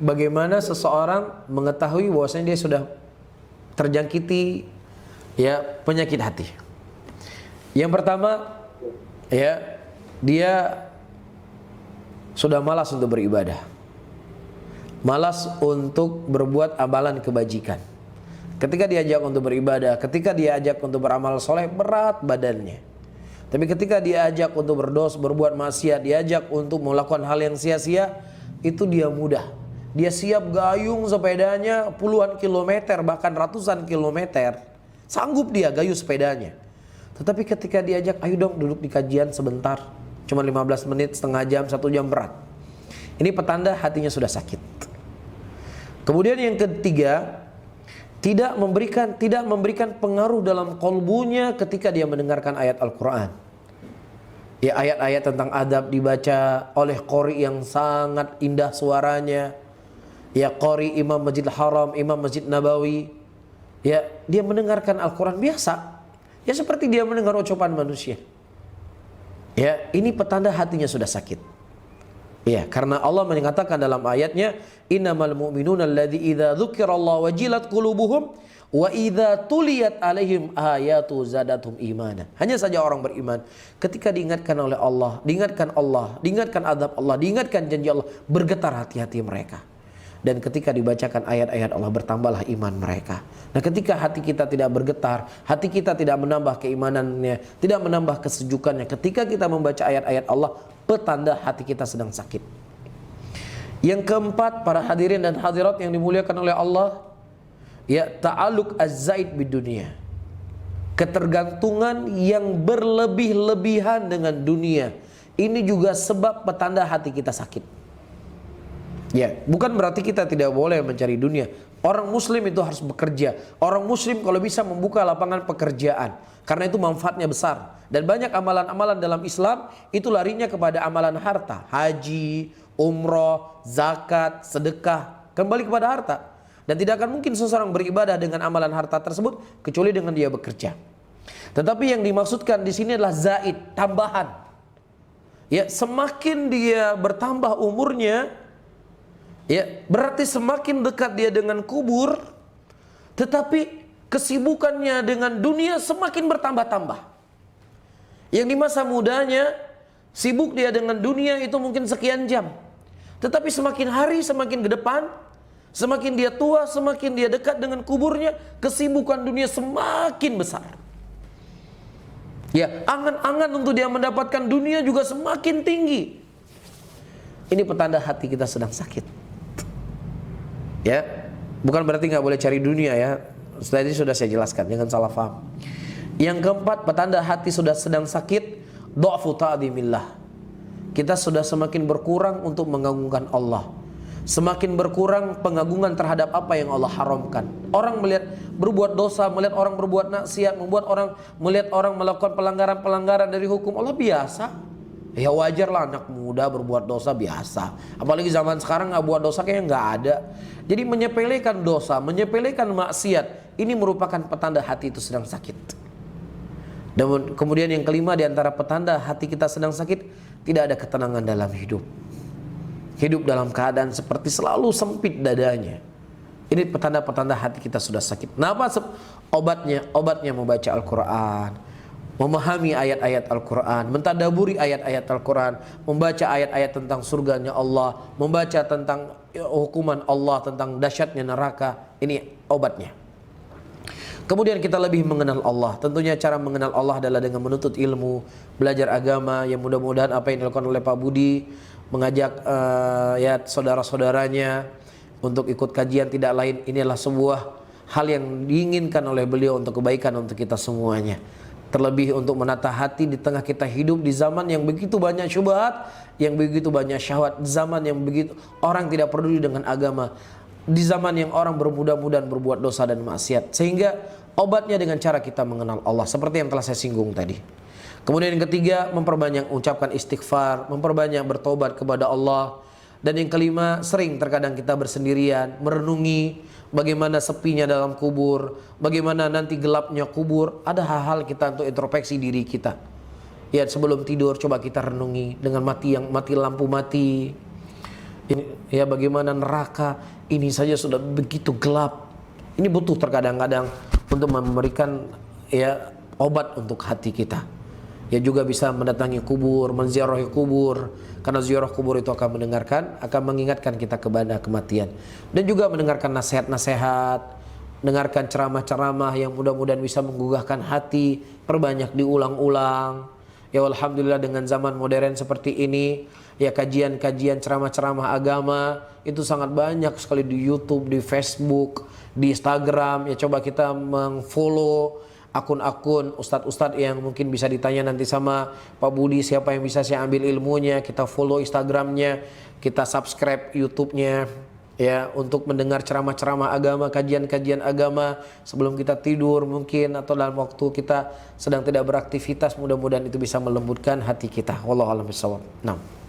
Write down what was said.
bagaimana seseorang mengetahui bahwasanya dia sudah terjangkiti ya penyakit hati. Yang pertama ya, dia sudah malas untuk beribadah, malas untuk berbuat amalan kebajikan. Ketika diajak untuk beribadah, ketika diajak untuk beramal soleh, berat badannya. Tapi ketika diajak untuk berdosa, berbuat maksiat, diajak untuk melakukan hal yang sia-sia, itu dia mudah. Dia siap gayung sepedanya puluhan kilometer, bahkan ratusan kilometer. Sanggup dia gayung sepedanya. Tetapi ketika diajak, ayo dong duduk di kajian sebentar, cuma 15 menit, setengah jam, 1 jam, berat. Ini petanda hatinya sudah sakit. Kemudian yang ketiga, tidak memberikan pengaruh dalam kolbunya ketika dia mendengarkan ayat Al-Quran. Ya, ayat-ayat tentang adab dibaca oleh qori yang sangat indah suaranya. Ya, qori Imam Masjid Haram, Imam Masjid Nabawi. Ya, dia mendengarkan Al-Quran biasa. Ya, seperti dia mendengar ucapan manusia. Ya, ini petanda hatinya sudah sakit. Ya, karena Allah mengatakan dalam ayatnya, innamal mu'minuna alladzi idza dzukirallahu wajilat qulubuhum wa idza tuliyat alaihim ayatu zadatum imana. Hanya saja orang beriman ketika diingatkan oleh Allah, diingatkan azab Allah, diingatkan janji Allah, bergetar hati-hati mereka. Dan ketika dibacakan ayat-ayat Allah, bertambahlah iman mereka. Nah, ketika hati kita tidak bergetar, hati kita tidak menambah keimanannya, tidak menambah kesejukannya, ketika kita membaca ayat-ayat Allah, petanda hati kita sedang sakit. Yang keempat, para hadirin dan hadirat yang dimuliakan oleh Allah, ya, ta'alluq az-zaid bidunya. Ketergantungan yang berlebih-lebihan dengan dunia. Ini juga sebab petanda hati kita sakit. Ya, bukan berarti kita tidak boleh mencari dunia. Orang muslim itu harus bekerja. Orang muslim kalau bisa membuka lapangan pekerjaan, karena itu manfaatnya besar. Dan banyak amalan-amalan dalam Islam itu larinya kepada amalan harta. Haji, umroh, zakat, sedekah, kembali kepada harta. Dan tidak akan mungkin seseorang beribadah dengan amalan harta tersebut kecuali dengan dia bekerja. Tetapi yang dimaksudkan di sini adalah zaid, tambahan. Ya, semakin dia bertambah umurnya, ya, berarti semakin dekat dia dengan kubur, tetapi kesibukannya dengan dunia semakin bertambah-tambah. Yang di masa mudanya sibuk dia dengan dunia itu mungkin sekian jam, tetapi semakin hari semakin ke depan, semakin dia tua, semakin dia dekat dengan kuburnya, kesibukan dunia semakin besar. Ya, angan-angan untuk dia mendapatkan dunia juga semakin tinggi. Ini petanda hati kita sedang sakit. Ya, bukan berarti nggak boleh cari dunia ya. Tadi sudah saya jelaskan, jangan salah paham. Yang keempat, petanda hati sudah sedang sakit, dha'fu ta'dhimillah. Kita sudah semakin berkurang untuk mengagungkan Allah. Semakin berkurang pengagungan terhadap apa yang Allah haramkan. Orang melihat berbuat dosa, melihat orang berbuat maksiat, melihat orang melakukan pelanggaran-pelanggaran dari hukum Allah biasa. Ya, wajar lah anak muda berbuat dosa biasa. Apalagi zaman sekarang nggak buat dosa kayaknya nggak ada. Jadi menyepelekan dosa, menyepelekan maksiat, ini merupakan petanda hati itu sedang sakit. Dan kemudian yang kelima, di antara petanda hati kita sedang sakit, tidak ada ketenangan dalam hidup. Hidup dalam keadaan seperti selalu sempit dadanya. Ini petanda-petanda hati kita sudah sakit. Nah, apa obatnya? Obatnya membaca Al-Quran, memahami ayat-ayat Al-Quran, mentadaburi ayat-ayat Al-Quran, membaca ayat-ayat tentang surganya Allah, membaca tentang hukuman Allah, tentang dahsyatnya neraka. Ini obatnya. Kemudian kita lebih mengenal Allah. Tentunya cara mengenal Allah adalah dengan menuntut ilmu, belajar agama. Yang mudah-mudahan apa yang dilakukan oleh Pak Budi, mengajak ya saudara-saudaranya untuk ikut kajian, tidak lain inilah sebuah hal yang diinginkan oleh beliau untuk kebaikan untuk kita semuanya. Terlebih untuk menata hati di tengah kita hidup di zaman yang begitu banyak syubhat, yang begitu banyak syahwat, zaman yang begitu orang tidak peduli dengan agama, di zaman yang orang bermudah-mudahan berbuat dosa dan maksiat. Sehingga obatnya dengan cara kita mengenal Allah, seperti yang telah saya singgung tadi. Kemudian yang ketiga, memperbanyak ucapkan istighfar, memperbanyak bertobat kepada Allah. Dan yang kelima, sering terkadang kita bersendirian merenungi bagaimana sepinya dalam kubur, bagaimana nanti gelapnya kubur. Ada hal-hal kita untuk introspeksi diri kita. Ya, sebelum tidur coba kita renungi dengan mati lampu mati. Ini, ya bagaimana neraka ini saja sudah begitu gelap. Ini butuh terkadang-kadang untuk memberikan ya obat untuk hati kita. Ya juga bisa mendatangi kubur, menziarahi kubur, karena ziarah kubur itu akan mengingatkan kita kepada kematian. Dan juga mendengarkan nasihat-nasihat, dengarkan ceramah-ceramah yang mudah-mudahan bisa menggugahkan hati, perbanyak diulang-ulang. Ya alhamdulillah dengan zaman modern seperti ini, ya kajian-kajian ceramah-ceramah agama itu sangat banyak sekali di YouTube, di Facebook, di Instagram. Ya coba kita meng-follow akun-akun ustadz-ustadz yang mungkin bisa ditanya nanti sama Pak Budi siapa yang bisa saya ambil ilmunya. Kita follow Instagramnya, kita subscribe YouTube-nya, ya, untuk mendengar ceramah-ceramah agama, kajian-kajian agama sebelum kita tidur mungkin, atau dalam waktu kita sedang tidak beraktivitas. Mudah-mudahan itu bisa melembutkan hati kita. Wallahu a'lam bishawab. Nah.